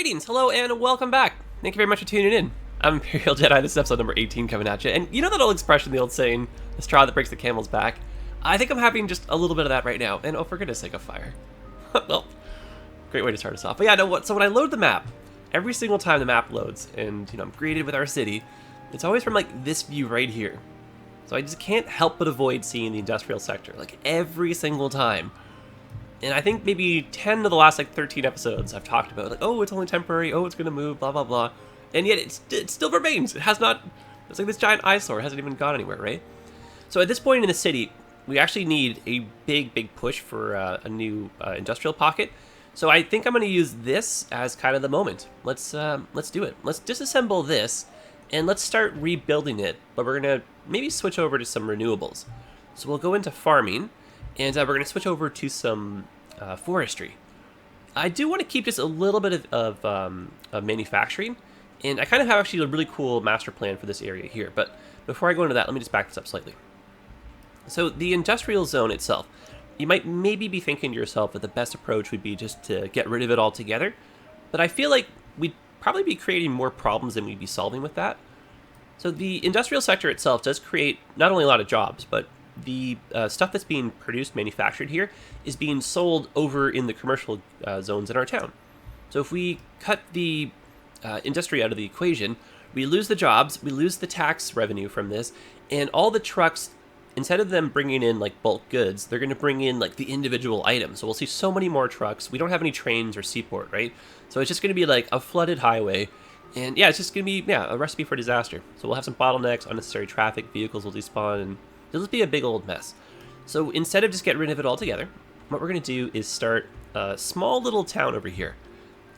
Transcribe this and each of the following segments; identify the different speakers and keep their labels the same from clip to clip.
Speaker 1: Greetings, hello, and welcome back. Thank you very much for tuning in. I'm ImperialJedi, this is episode number 18 coming at you. And you know that old expression, the old saying, the straw that breaks the camel's back? I think I'm having just a little bit of that right now. And oh, for goodness sake, a fire. Well, great way to start us off. But yeah, so when I load the map, every single time the map loads, and I'm greeted with our city, it's always from like this view right here. So I just can't help but avoid seeing the industrial sector, like every single time. And I think maybe 10 of the last like 13 episodes I've talked about, like, oh, it's only temporary, oh, it's gonna move, blah, blah, blah. And yet it still remains. It has not, it's like this giant eyesore, it hasn't even gone anywhere, right? So at this point in the city, we actually need a big push for a new industrial pocket. So I think I'm gonna use this as kind of the moment. Let's do it. Let's disassemble this and let's start rebuilding it, but we're gonna maybe switch over to some renewables. So we'll go into farming, and we're going to switch over to some forestry. I do want to keep just a little bit of manufacturing, and I kind of have actually a really cool master plan for this area here. But before I go into that, let me just back this up slightly. So the industrial zone itself, you might maybe be thinking to yourself that the best approach would be just to get rid of it altogether, but I feel like we'd probably be creating more problems than we'd be solving with that. So the industrial sector itself does create not only a lot of jobs, but the stuff that's being produced, manufactured here, is being sold over in the commercial zones in our town. So if we cut the industry out of the equation, we lose the jobs, we lose the tax revenue from this, and all the trucks, instead of them bringing in like bulk goods, they're going to bring in like the individual items. So we'll see so many more trucks. We don't have any trains or seaport, right? So it's just going to be like a flooded highway. And yeah, it's just going to be a recipe for disaster. So we'll have some bottlenecks, unnecessary traffic, vehicles will despawn, and it'll just be a big old mess. So instead of just getting rid of it altogether, what we're going to do is start a small little town over here.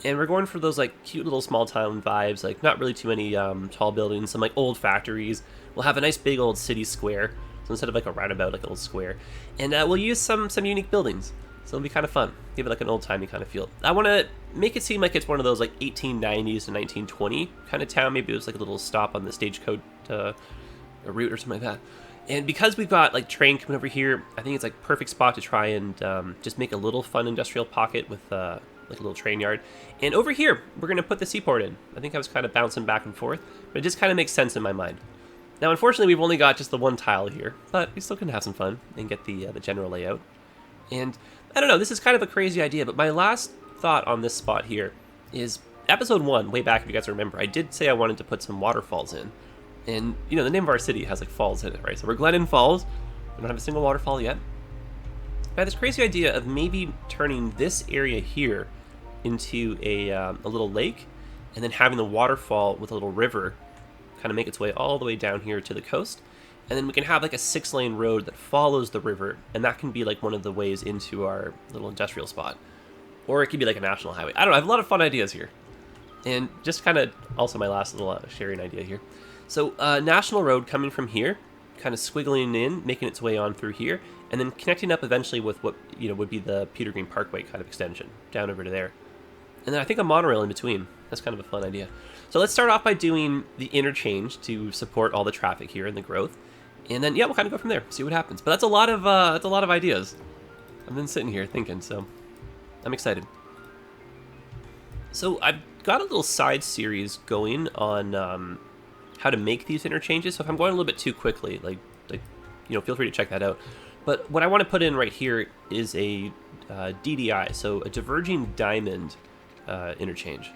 Speaker 1: And we're going for those like cute little small town vibes, like not really too many tall buildings, some like old factories. We'll have a nice big old city square. So instead of like a roundabout, like a little square. And we'll use some unique buildings. So it'll be kind of fun. Give it like an old-timey kind of feel. I want to make it seem like it's one of those like 1890s to 1920 kind of town. Maybe it was like a little stop on the stagecoach route or something like that. And because we've got like train coming over here, I think it's like perfect spot to try and just make a little fun industrial pocket with like a little train yard. And over here, we're going to put the seaport in. I think I was kind of bouncing back and forth, but it just kind of makes sense in my mind. Now, unfortunately, we've only got just the one tile here, but we still can have some fun and get the general layout. And I don't know, this is kind of a crazy idea, but my last thought on this spot here is episode 1, way back if you guys remember, I did say I wanted to put some waterfalls in. And, the name of our city has, like, falls in it, right? So we're Glennon Falls. We don't have a single waterfall yet. I had this crazy idea of maybe turning this area here into a little lake, and then having the waterfall with a little river kind of make its way all the way down here to the coast. And then we can have, like, a 6-lane road that follows the river, and that can be, like, one of the ways into our little industrial spot. Or it could be, like, a national highway. I don't know, I have a lot of fun ideas here. And just kind of also my last little sharing idea here. So, National Road coming from here, kind of squiggling in, making its way on through here, and then connecting up eventually with what, would be the Peter Green Parkway kind of extension, down over to there. And then I think a monorail in between. That's kind of a fun idea. So let's start off by doing the interchange to support all the traffic here and the growth. And then, yeah, we'll kind of go from there, see what happens. But that's a lot of ideas. I've been sitting here thinking, so I'm excited. So I've got a little side series going on how to make these interchanges. So if I'm going a little bit too quickly, like feel free to check that out. But what I want to put in right here is a DDI, so a diverging diamond interchange.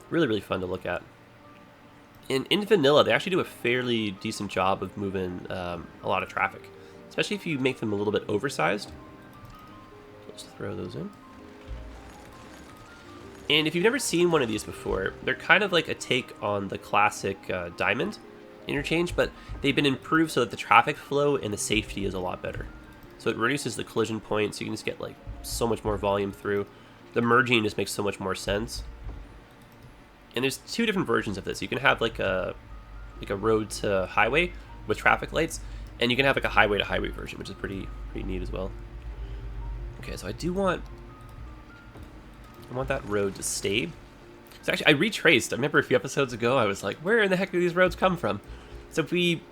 Speaker 1: Really fun to look at. In vanilla, they actually do a fairly decent job of moving a lot of traffic, especially if you make them a little bit oversized. Let's throw those in. And if you've never seen one of these before, they're kind of like a take on the classic diamond interchange, but they've been improved so that the traffic flow and the safety is a lot better. So it reduces the collision points, so you can just get like so much more volume through. The merging just makes so much more sense. And there's 2 different versions of this. You can have like a road to highway with traffic lights, and you can have like a highway to highway version, which is pretty neat as well. Okay, so I want that road to stay. So actually, I retraced. I remember a few episodes ago, I was like, where in the heck do these roads come from? So if we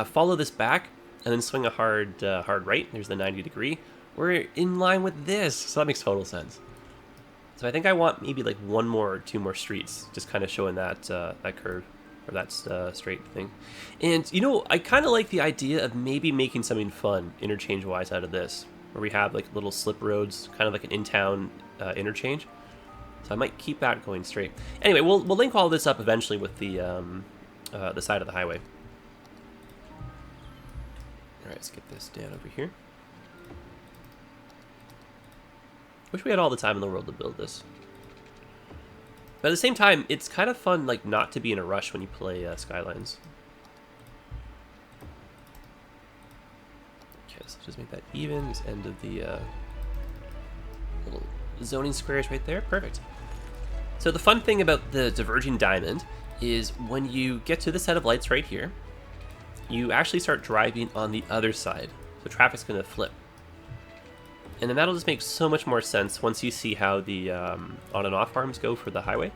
Speaker 1: follow this back and then swing a hard right, there's the 90 degree, we're in line with this. So that makes total sense. So I think I want maybe like one more or two more streets, just kind of showing that that curve, or that straight thing. And, you know, I kind of like the idea of maybe making something fun, interchange-wise, out of this, where we have like little slip roads, kind of like an in-town interchange. So I might keep that going straight. Anyway, we'll link all this up eventually with the side of the highway. All right, let's get this down over here. Wish we had all the time in the world to build this. But at the same time, it's kind of fun, like, not to be in a rush when you play Skylines. Okay, so just make that even. This end of the little zoning squares right there. Perfect. So the fun thing about the Diverging Diamond is when you get to the set of lights right here, you actually start driving on the other side. So traffic's going to flip. And then that'll just make so much more sense once you see how the on and off arms go for the highway.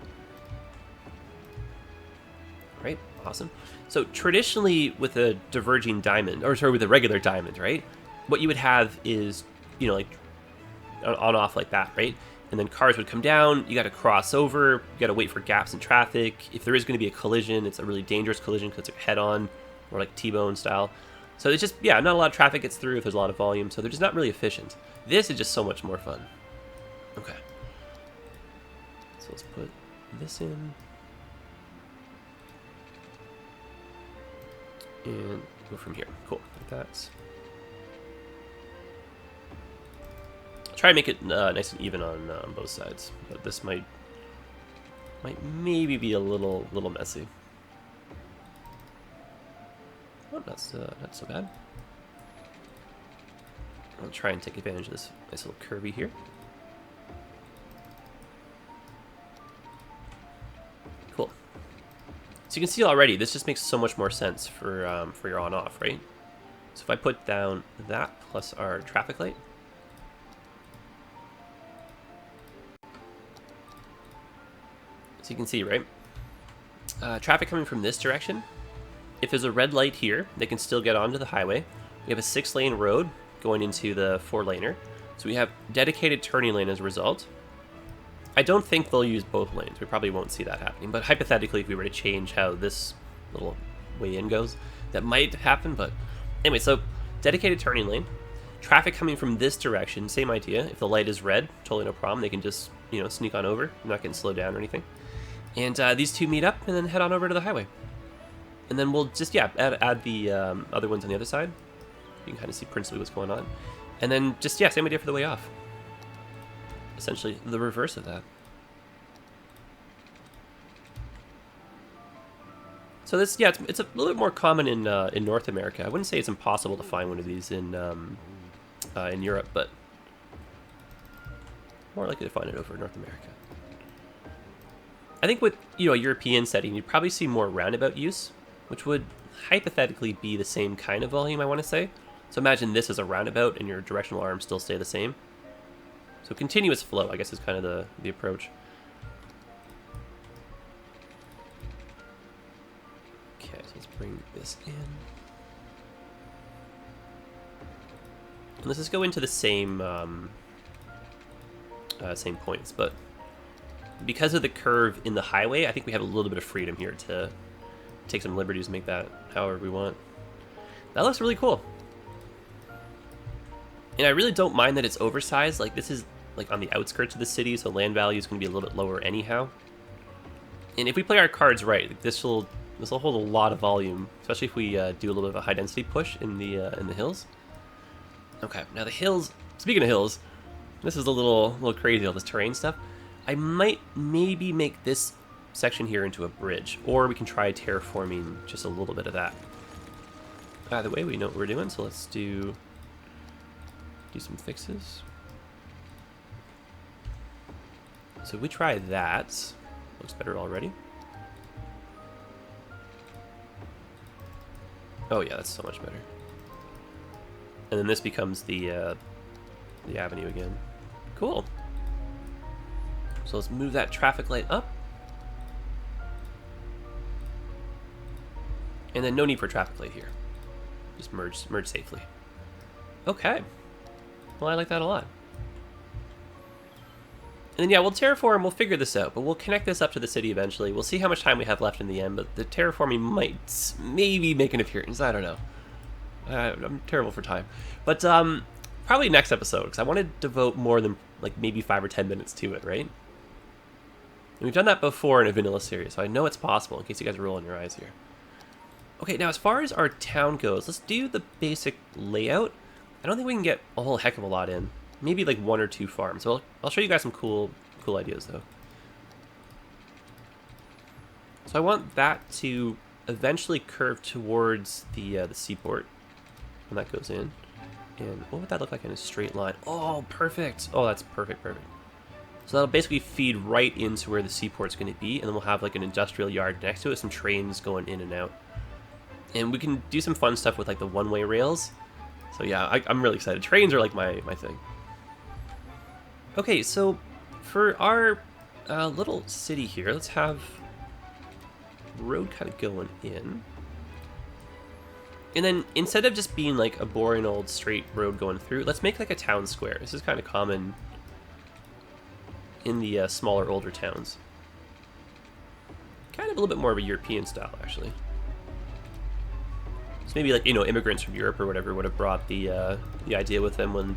Speaker 1: Right, awesome. So traditionally with a diverging diamond, or sorry, with a regular diamond, right? What you would have is, you know, like on off like that, right? And then cars would come down, you got to cross over, you got to wait for gaps in traffic. If there is going to be a collision, it's a really dangerous collision because it's head on, or like T-bone style. So it's just, yeah, not a lot of traffic gets through if there's a lot of volume, so they're just not really efficient. This is just so much more fun. Okay. So let's put this in. And go from here. Cool. Like that. Try and make it nice and even on both sides, but this might maybe be a little messy. Oh, not so bad. I'll try and take advantage of this nice little curvy here. Cool. So you can see already, this just makes so much more sense for your on-off, right? So if I put down that plus our traffic light, so you can see, right? Traffic coming from this direction. If there's a red light here, they can still get onto the highway. We have a 6-lane road going into the 4-laner. So we have dedicated turning lane as a result. I don't think they'll use both lanes. We probably won't see that happening. But hypothetically, if we were to change how this little way in goes, that might happen. But anyway, so dedicated turning lane. Traffic coming from this direction, same idea. If the light is red, totally no problem. They can just, you know, sneak on over. You're not getting slowed down or anything. And these two meet up and then head on over to the highway. And then we'll just, yeah, add the other ones on the other side. You can kind of see principally what's going on. And then just, yeah, same idea for the way off. Essentially the reverse of that. So this, yeah, it's a little bit more common in North America. I wouldn't say it's impossible to find one of these in Europe, but more likely to find it over in North America. I think with, you know, a European setting, you'd probably see more roundabout use, which would hypothetically be the same kind of volume, I want to say. So imagine this as a roundabout and your directional arms still stay the same. So continuous flow, I guess, is kind of the approach. Okay, so let's bring this in. And let's just go into the same same points, but because of the curve in the highway, I think we have a little bit of freedom here to take some liberties and make that however we want. That looks really cool. And I really don't mind that it's oversized. Like, this is like on the outskirts of the city, so land value is going to be a little bit lower anyhow. And if we play our cards right, this will hold a lot of volume, especially if we do a little bit of a high density push in the hills. Okay, now the hills. Speaking of hills, this is a little crazy, all this terrain stuff. I might maybe make this section here into a bridge, or we can try terraforming just a little bit of that. Either way, we know what we're doing, so let's do some fixes. So we try that. Looks better already. Oh yeah, that's so much better. And then this becomes the avenue again. Cool. So let's move that traffic light up. And then no need for traffic light here. Just merge safely. Okay. Well, I like that a lot. And then, yeah, we'll terraform, we'll figure this out, but we'll connect this up to the city eventually. We'll see how much time we have left in the end, but the terraforming might maybe make an appearance. I don't know. I'm terrible for time. But probably next episode, because I want to devote more than like maybe 5 or 10 minutes to it, right? And we've done that before in a vanilla series, so I know it's possible, in case you guys are rolling your eyes here. Okay, now as far as our town goes, let's do the basic layout. I don't think we can get a whole heck of a lot in. Maybe like 1 or 2 farms. Well, I'll show you guys some cool ideas though. So I want that to eventually curve towards the seaport when that goes in. And what would that look like in a straight line? Oh, perfect. Oh, that's perfect. So that'll basically feed right into where the seaport's going to be, and then we'll have like an industrial yard next to it, some trains going in and out. And we can do some fun stuff with like the one-way rails. So yeah, I'm really excited. Trains are like my thing. Okay, so for our little city here, let's have road kind of going in. And then instead of just being like a boring old straight road going through, let's make like a town square. This is kind of common in the smaller, older towns. Kind of a little bit more of a European style, actually. So maybe like, you know, immigrants from Europe or whatever would have brought the idea with them when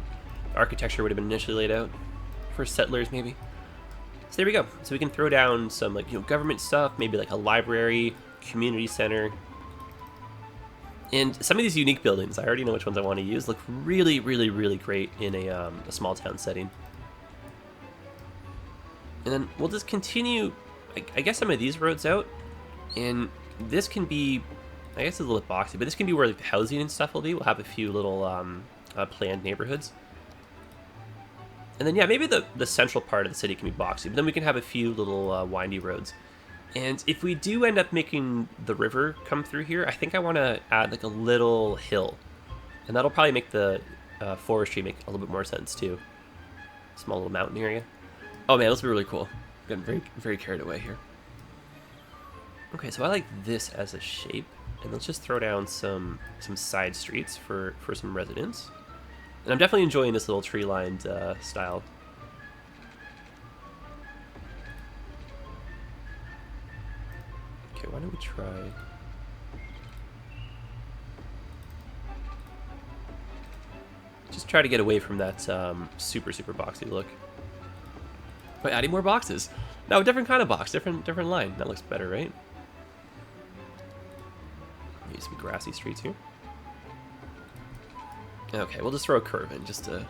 Speaker 1: architecture would have been initially laid out. For settlers, maybe. So there we go. So we can throw down some like, you know, government stuff, maybe like a library, community center. And some of these unique buildings, I already know which ones I want to use, look really, really, really great in a small town setting. And then we'll just continue, I guess, some of these roads out. And this can be, I guess it's a little bit boxy, but this can be where like the housing and stuff will be. We'll have a few little planned neighborhoods. And then, yeah, maybe the central part of the city can be boxy, but then we can have a few little windy roads. And if we do end up making the river come through here, I think I want to add like a little hill. And that'll probably make the forestry make a little bit more sense too. Small little mountain area. Oh man, this will be really cool. I'm getting very, very carried away here. Okay, so I like this as a shape. And let's just throw down some side streets for some residents. And I'm definitely enjoying this little tree-lined style. Okay, why don't we try... Just try to get away from that super, super boxy look. By adding more boxes. No, different kind of box, different line. That looks better, right? Maybe some grassy streets here. Okay, we'll just throw a curve in just to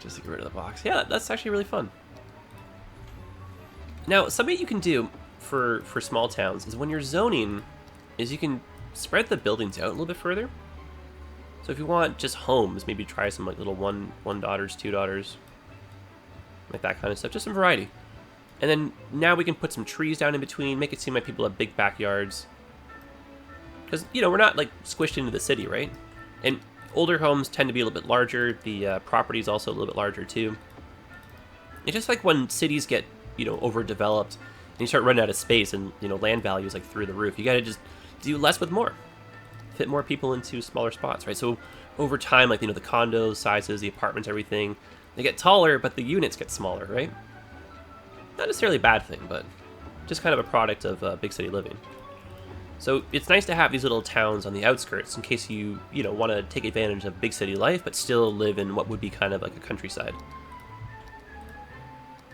Speaker 1: get rid of the box. Yeah, that's actually really fun. Now, something you can do for small towns is when you're zoning, is you can spread the buildings out a little bit further. So if you want just homes, maybe try some like little one daughters, 2 daughters, like that kind of stuff, just some variety. And then now we can put some trees down in between, make it seem like people have big backyards. Because, you know, we're not like squished into the city, right? And older homes tend to be a little bit larger. The property is also a little bit larger too. It's just like when cities get, you know, overdeveloped and you start running out of space and, you know, land value is like through the roof. You got to just do less with more. Fit more people into smaller spots, right? So over time, like, you know, the condos sizes, the apartments, everything, they get taller, but the units get smaller, right? Not necessarily a bad thing, but just kind of a product of big city living. So it's nice to have these little towns on the outskirts in case you know, want to take advantage of big city life, but still live in what would be kind of like a countryside.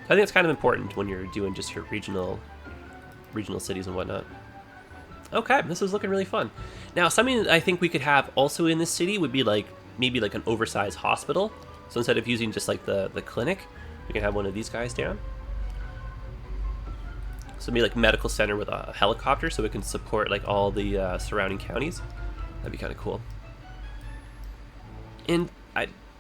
Speaker 1: I think it's kind of important when you're doing just your regional cities and whatnot. Okay, this is looking really fun. Now, something that I think we could have also in this city would be like maybe like an oversized hospital. So instead of using just like the clinic, we can have one of these guys down. So maybe like medical center with a helicopter so it can support like all the surrounding counties. That'd be kind of cool. And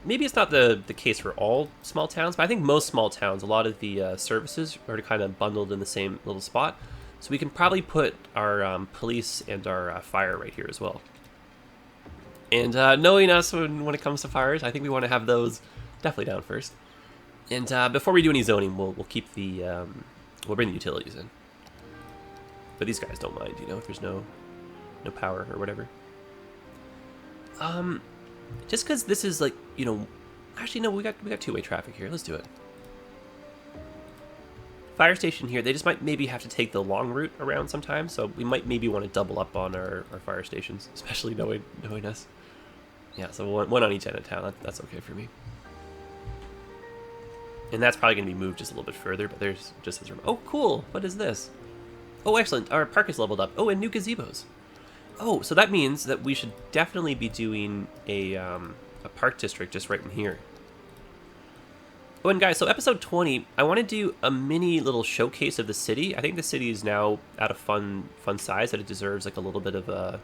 Speaker 1: maybe it's not the case for all small towns, but I think most small towns, a lot of the services are kind of bundled in the same little spot. So we can probably put our police and our fire right here as well. And knowing us when it comes to fires, I think we want to have those definitely down first. And before we do any zoning, we'll keep the we'll bring the utilities in. But these guys don't mind, you know, if there's no power or whatever. Just because this is like, you know, actually no, we got two-way traffic here. Let's do it. fire station here, they just might maybe have to take the long route around sometimes, so we might maybe want to double up on our fire stations, especially knowing us. Yeah, so one on each end of town, that's okay for me. And that's probably going to be moved just a little bit further, but there's just as room. Oh, cool! What is this? Oh, excellent! Our park is leveled up. Oh, and new gazebos. Oh, so that means that we should definitely be doing a park district just right in here. Oh, and guys, so episode 20, I want to do a mini little showcase of the city. I think the city is now at a fun size that it deserves like a little bit of a,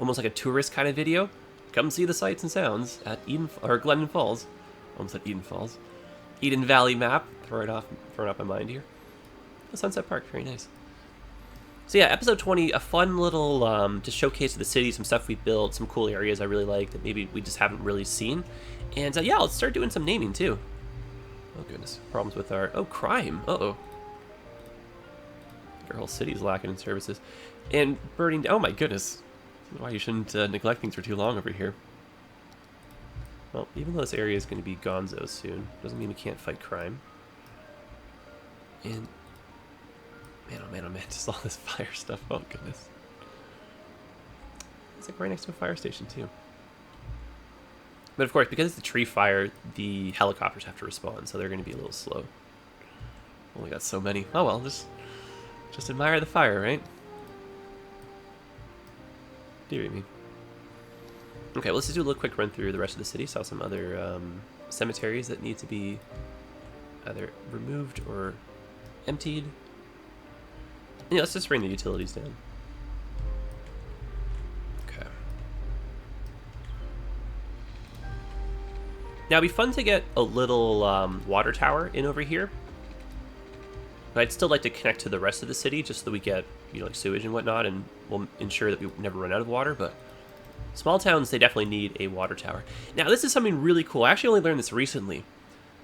Speaker 1: almost like a tourist kind of video. Come see the sights and sounds at Glendon Falls. Almost at Eden Falls. Eden Valley map. Throwing off my mind here. The Sunset Park, very nice. So yeah, episode 20, a fun little just showcase of the city, some stuff we built, some cool areas I really like that maybe we just haven't really seen. And yeah, let's start doing some naming too. Oh goodness, problems with our, oh, crime, uh-oh. Our whole city's lacking in services. And burning, oh my goodness. Why you shouldn't neglect things for too long over here. Well, even though this area is going to be gonzo soon, doesn't mean we can't fight crime. And man, oh man, just all this fire stuff. Oh, goodness. It's like right next to a fire station, too. But of course, because it's a tree fire, the helicopters have to respond, so they're going to be a little slow. Only got so many. Oh, well, just admire the fire, right? Dear me. Okay, well, let's just do a little quick run through the rest of the city. Saw some other cemeteries that need to be either removed or emptied. Yeah, let's just bring the utilities down. Okay. Now, it'd be fun to get a little water tower in over here. But I'd still like to connect to the rest of the city just so that we get, you know, like sewage and whatnot, and we'll ensure that we never run out of water. But small towns, they definitely need a water tower. Now, this is something really cool. I actually only learned this recently.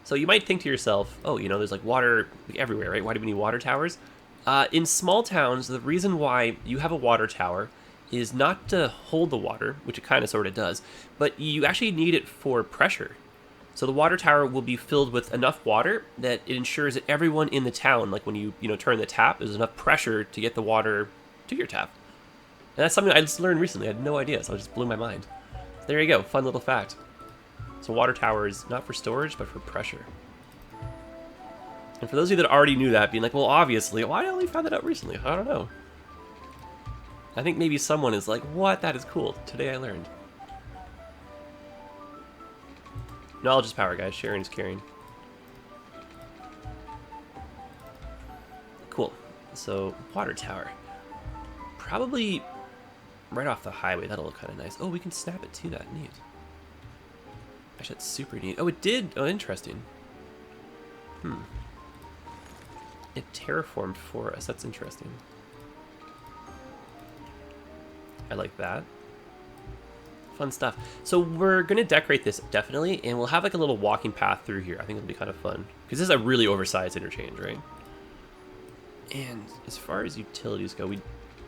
Speaker 1: So you might think to yourself, oh, you know, there's like water everywhere, right? Why do we need water towers? In small towns, the reason why you have a water tower is not to hold the water, which it kind of sort of does, but you actually need it for pressure. So the water tower will be filled with enough water that it ensures that everyone in the town, like when you turn the tap, there's enough pressure to get the water to your tap. And that's something I just learned recently. I had no idea, so it just blew my mind. There you go, fun little fact. So water tower is not for storage, but for pressure. And for those of you that already knew that, being like, well, obviously, why did I only find that out recently? I don't know. I think maybe someone is like, what? That is cool. Today I learned. Knowledge is power, guys. Sharing is caring. Cool. So, water tower. Probably right off the highway. That'll look kind of nice. Oh, we can snap it to that. Neat. Actually, that's super neat. Oh, it did. Oh, interesting. It terraformed for us. That's interesting. I like that. Fun stuff. So we're going to decorate this, definitely, and we'll have like a little walking path through here. I think it'll be kind of fun. Because this is a really oversized interchange, right? And as far as utilities go, we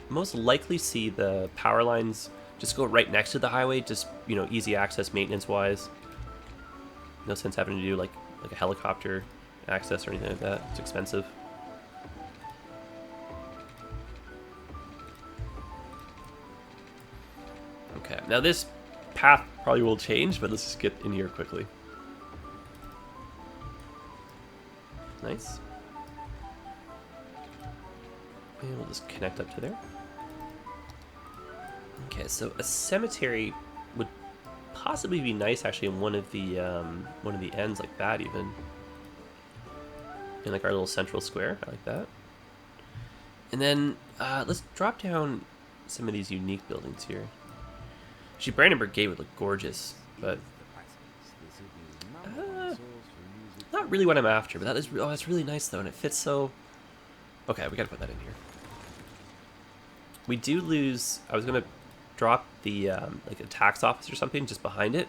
Speaker 1: most likely see the power lines just go right next to the highway. Just, you know, easy access maintenance-wise. No sense having to do like a helicopter access or anything like that. It's expensive. Okay, now this path probably will change, but let's just get in here quickly. Nice. And we'll just connect up to there. Okay, so a cemetery would possibly be nice, actually, in one of the ends, like that, even. In like our little central square, I like that. And then let's drop down some of these unique buildings here. Actually, Brandenburg Gate would look gorgeous, but not really what I'm after. But that is, oh, that's really nice though, and it fits so. Okay, we gotta put that in here. We do lose. I was gonna drop the like a tax office or something just behind it,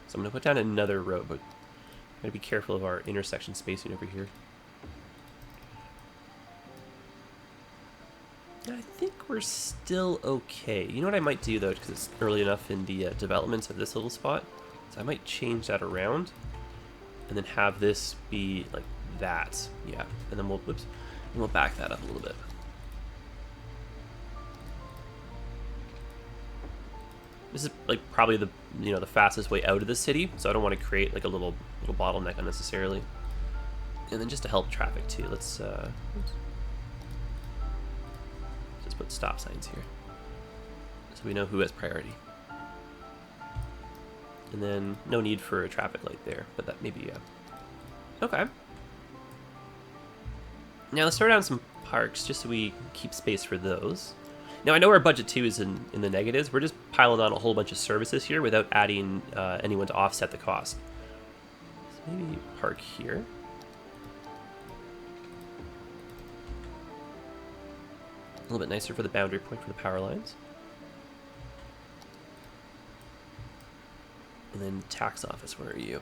Speaker 1: so I'm gonna put down another road, but I'm gonna be careful of our intersection spacing over here. I think we're still okay. You know what I might do, though, because it's early enough in the development of this little spot. So I might change that around and then have this be, like, that. Yeah, and then we'll, whoops, and we'll back that up a little bit. This is like probably the the fastest way out of the city, so I don't want to create like a little bottleneck unnecessarily. And then just to help traffic too, let's just put stop signs here, so we know who has priority. And then no need for a traffic light there, but that maybe okay. Now let's throw down some parks just so we keep space for those. Now, I know our budget, too, is in the negatives. We're just piling on a whole bunch of services here without adding anyone to offset the cost. So maybe park here. A little bit nicer for the boundary point for the power lines. And then tax office, where are you?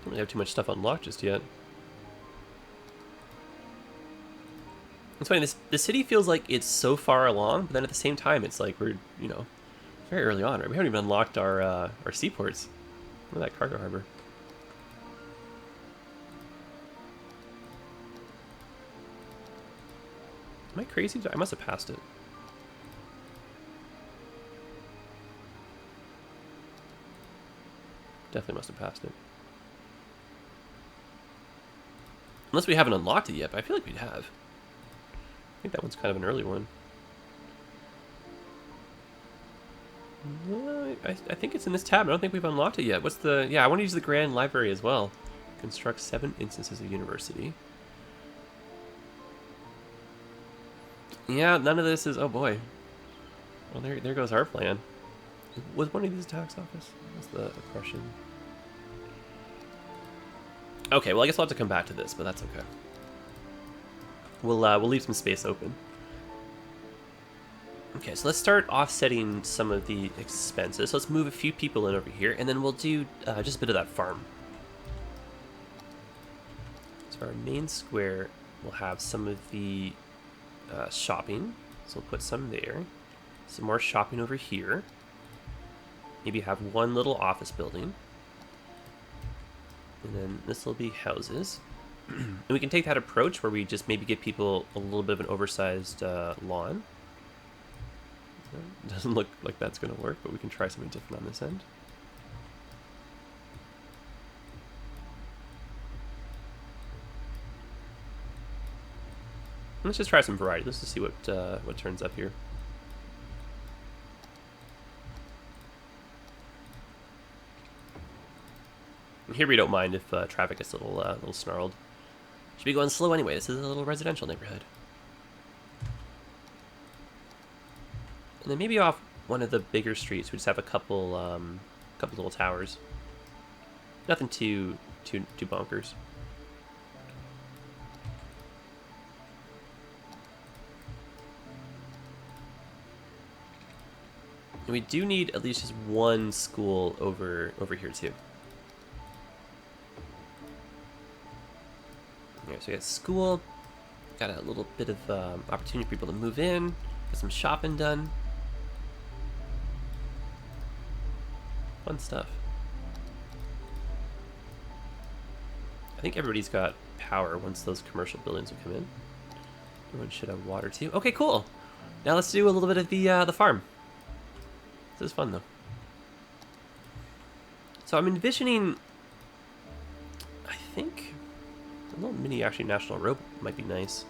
Speaker 1: Don't really have too much stuff unlocked just yet. It's funny, the city feels like it's so far along, but then at the same time, it's like we're, very early on, right? We haven't even unlocked our seaports. Look at that cargo harbor. Am I crazy? I must have passed it. Definitely must have passed it. Unless we haven't unlocked it yet, but I feel like we'd have. I think that one's kind of an early one. I think it's in this tab. I don't think we've unlocked it yet. What's the... Yeah, I want to use the Grand Library as well. Construct 7 instances of university. Yeah, none of this is... Oh, boy. Well, there goes our plan. Was one of these a tax office? What's the oppression? Okay, well, I guess we'll have to come back to this, but that's okay. We'll leave some space open. Okay, so let's start offsetting some of the expenses. So let's move a few people in over here, and then we'll do just a bit of that farm. So our main square will have some of the shopping. So we'll put some there. Some more shopping over here. Maybe have one little office building. And then this will be houses. And we can take that approach where we just maybe give people a little bit of an oversized lawn. Doesn't look like that's going to work, but we can try something different on this end. Let's just try some variety. Let's just see what turns up here. Here we don't mind if traffic gets a little snarled. Should be going slow anyway. This is a little residential neighborhood. And then maybe off one of the bigger streets, we just have a couple little towers. Nothing too bonkers. And we do need at least just one school over here too. So we got school, got a little bit of opportunity for people to move in, get some shopping done. Fun stuff. I think everybody's got power once those commercial buildings will come in. Everyone should have water too. Okay, cool. Now let's do a little bit of the farm. This is fun though. So I'm envisioning, I think, a little mini actually national road might be nice.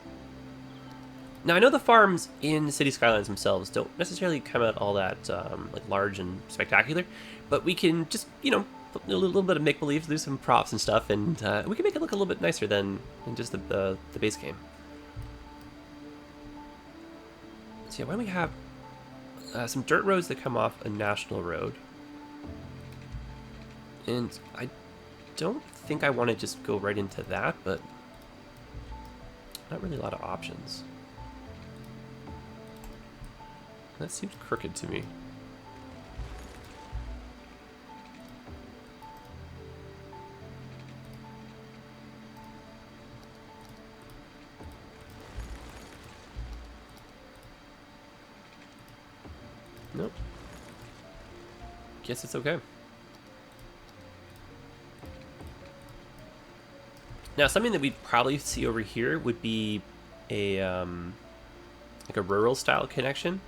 Speaker 1: Now I know the farms in City Skylines themselves don't necessarily come out all that like large and spectacular, but we can just put a little bit of make believe, do some props and stuff, and we can make it look a little bit nicer than just the base game. So yeah, why don't we have some dirt roads that come off a national road, and I don't think I want to just go right into that, but not really a lot of options. That seems crooked to me. Nope. Guess it's okay. Now, something that we'd probably see over here would be a like a rural style connection.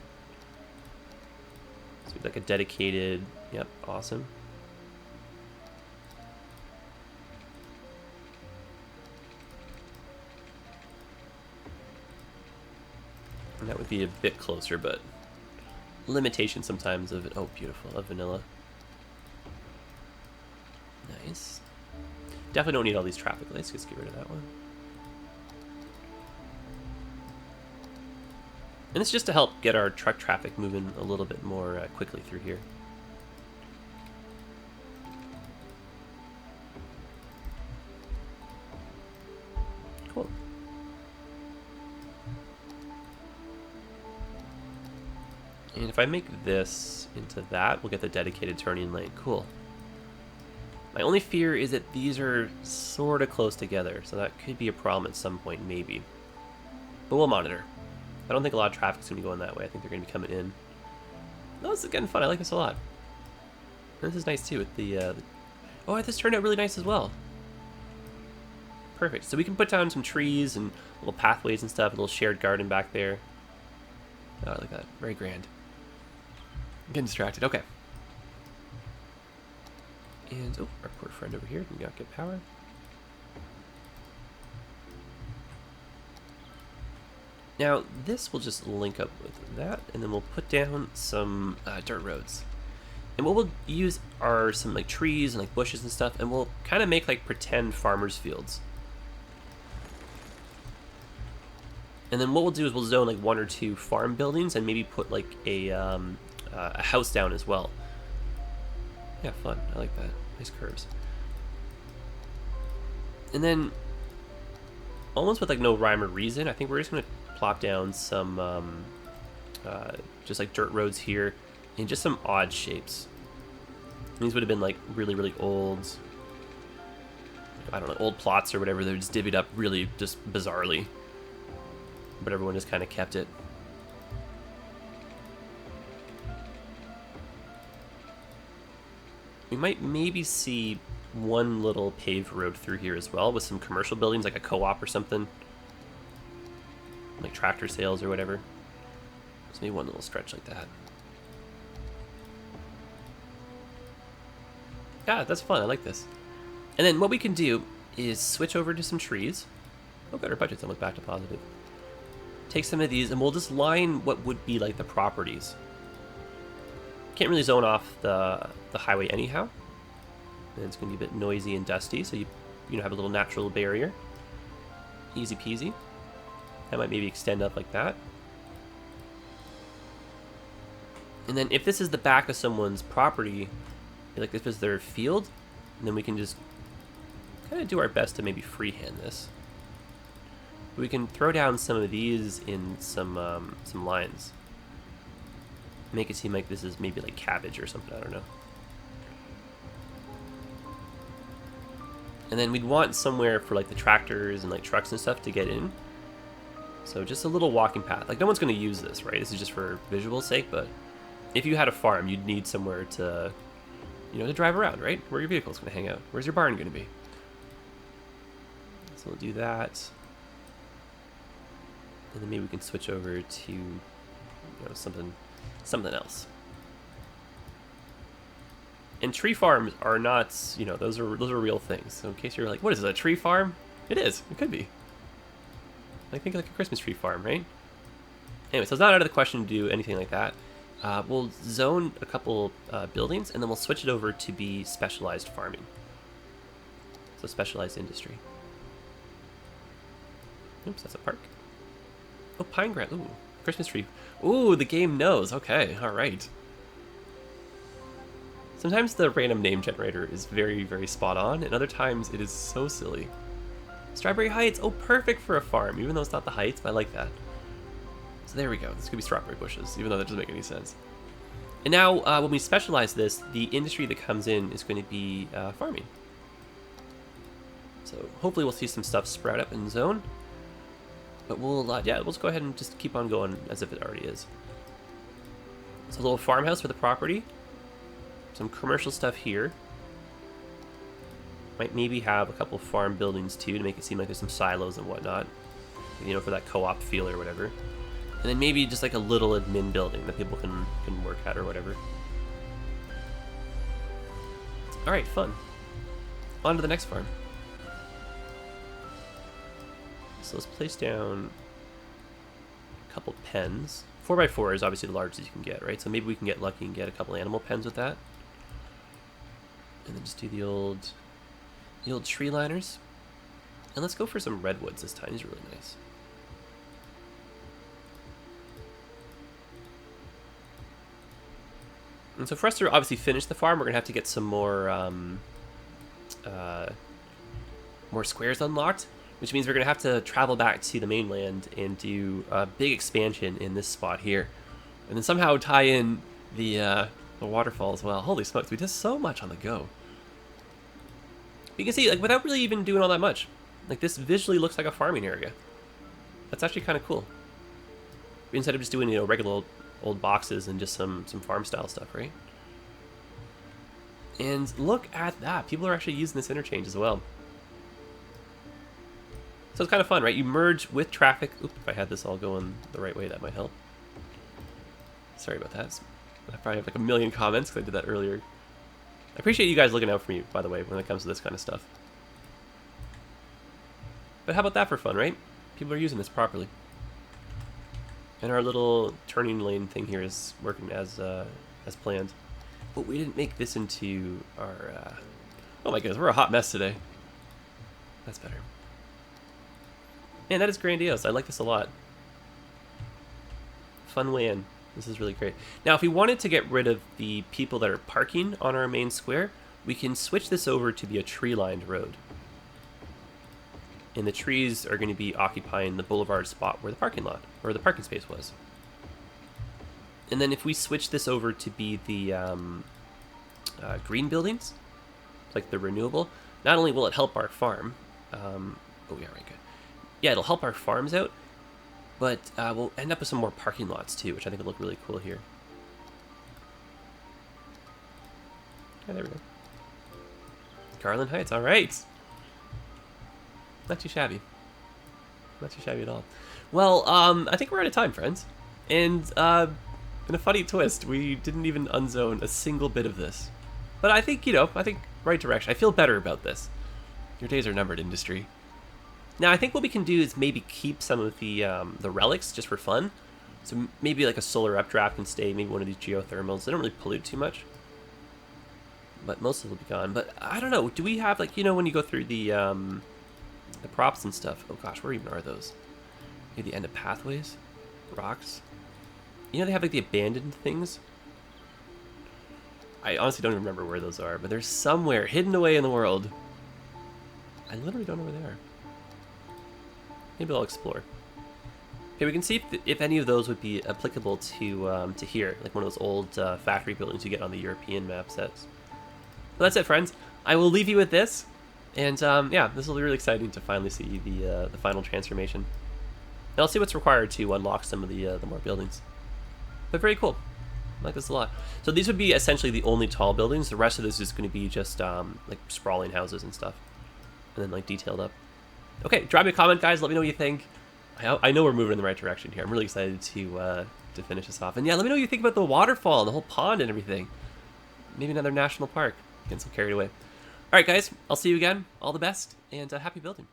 Speaker 1: So like a dedicated, yep, awesome. And that would be a bit closer, but limitation sometimes of, oh, beautiful, of vanilla. Nice. Definitely don't need all these traffic lights, just get rid of that one. And it's just to help get our truck traffic moving a little bit more quickly through here. Cool. And if I make this into that, we'll get the dedicated turning lane. Cool. My only fear is that these are sort of close together, so that could be a problem at some point, maybe. But we'll monitor. I don't think a lot of traffic's going to be going that way. I think they're going to be coming in. No, this is getting fun. I like this a lot. And this is nice, too, with the... Oh, this turned out really nice as well. Perfect. So we can put down some trees and little pathways and stuff, a little shared garden back there. Oh, I like that. Very grand. I'm getting distracted. Okay. And, oh, our poor friend over here can get power. Now, this will just link up with that, and then we'll put down some dirt roads. And what we'll use are some like trees and like bushes and stuff, and we'll kind of make like pretend farmers' fields. And then what we'll do is we'll zone like 1 or 2 farm buildings, and maybe put like a house down as well. Yeah, fun. I like that. Nice curves. And then, almost with like no rhyme or reason, I think we're just gonna plop down some just like dirt roads here in just some odd shapes. These would have been like really, really old, I don't know, old plots or whatever. They're just divvied up really just bizarrely, but everyone just kind of kept it. We might maybe see one little paved road through here as well with some commercial buildings, like a co-op or something. Like tractor sales or whatever. So maybe one little stretch like that. Yeah, that's fun. I like this. And then what we can do is switch over to some trees. Oh, good. Our budget's almost back to positive. Take some of these, and we'll just line what would be like the properties. Can't really zone off the highway anyhow. And it's going to be a bit noisy and dusty, so you have a little natural barrier. Easy peasy. That might maybe extend up like that. And then if this is the back of someone's property, like if this is their field, then we can just kind of do our best to maybe freehand this. We can throw down some of these in some lines. Make it seem like this is maybe like cabbage or something, I don't know. And then we'd want somewhere for like the tractors and like trucks and stuff to get in. So just a little walking path. Like no one's going to use this, right? This is just for visual sake, but if you had a farm, you'd need somewhere to, to drive around, right? Where your vehicle's going to hang out. Where's your barn going to be? So we'll do that. And then maybe we can switch over to, something else. And tree farms are not, those are real things. So in case you're like, what is it, a tree farm? It is. It could be. I think like a Christmas tree farm, right? Anyway, so it's not out of the question to do anything like that. We'll zone a couple buildings, and then we'll switch it over to be specialized farming. So specialized industry. Oops, that's a park. Oh, pine grass. Ooh, Christmas tree. Ooh, the game knows. Okay, all right. Sometimes the random name generator is very, very spot on, and other times it is so silly. Strawberry Heights. Oh, perfect for a farm, even though it's not the Heights, but I like that. So there we go. This could be strawberry bushes, even though that doesn't make any sense. And now, when we specialize this, the industry that comes in is going to be farming. So hopefully we'll see some stuff sprout up in zone. But we'll just go ahead and just keep on going as if it already is. So a little farmhouse for the property. Some commercial stuff here. Might maybe have a couple farm buildings too to make it seem like there's some silos and whatnot. You know, for that co-op feel or whatever. And then maybe just like a little admin building that people can work at or whatever. Alright, fun. On to the next farm. So let's place down a couple pens. 4x4 is obviously the largest you can get, right? So maybe we can get lucky and get a couple animal pens with that. And then just do the old tree liners. And let's go for some redwoods this time. These are really nice. And so for us to obviously finish the farm, we're going to have to get some more squares unlocked, which means we're going to have to travel back to the mainland and do a big expansion in this spot here. And then somehow tie in the waterfall as well. Holy smokes, we did so much on the go. You can see, like, without really even doing all that much, like, this visually looks like a farming area. That's actually kind of cool. Instead of just doing, you know, regular old boxes and just some farm style stuff, right? And look at that. People are actually using this interchange as well. So it's kind of fun, right? You merge with traffic. Oop, if I had this all going the right way, that might help. Sorry about that. I probably have like a million comments because I did that earlier. I appreciate you guys looking out for me, by the way, when it comes to this kind of stuff. But how about that for fun, right? People are using this properly. And our little turning lane thing here is working as planned. But we didn't make this into our... Oh my goodness, we're a hot mess today. That's better. Man, that is grandiose. I like this a lot. Fun way in. This is really great. Now, if we wanted to get rid of the people that are parking on our main square, we can switch this over to be a tree-lined road. And the trees are going to be occupying the boulevard spot where the parking lot, or the parking space was. And then if we switch this over to be the green buildings, like the renewable, not only will it help our farm, oh yeah, right, good. Yeah, it'll help our farms out, but we'll end up with some more parking lots too, which I think will look really cool here. Yeah, there we go. Garland Heights, all right. Not too shabby. Not too shabby at all. Well, I think we're out of time, friends. And in a funny twist, we didn't even unzone a single bit of this. But I think, you know, right direction. I feel better about this. Your days are numbered, industry. Now, I think what we can do is maybe keep some of the relics just for fun. So maybe like a solar updraft can stay, maybe one of these geothermals. They don't really pollute too much. But most of them will be gone. But I don't know, do we have, like, you know, when you go through the props and stuff. Oh gosh, where even are those? Maybe the end of pathways? Rocks? You know they have like the abandoned things? I honestly don't even remember where those are, but they're somewhere hidden away in the world. I literally don't know where they are. Maybe I'll explore. Okay, we can see if any of those would be applicable to here, like one of those old factory buildings you get on the European map sets. Well, that's it, friends. I will leave you with this. And yeah, this will be really exciting to finally see the final transformation. And I'll see what's required to unlock some of the more buildings. But very cool. I like this a lot. So these would be essentially the only tall buildings. The rest of this is going to be just like sprawling houses and stuff. And then like detailed up. Okay, drop me a comment, guys. Let me know what you think. I know we're moving in the right direction here. I'm really excited to finish this off. And yeah, let me know what you think about the waterfall and the whole pond and everything. Maybe another national park. Getting so carried away. All right, guys, I'll see you again. All the best, and happy building.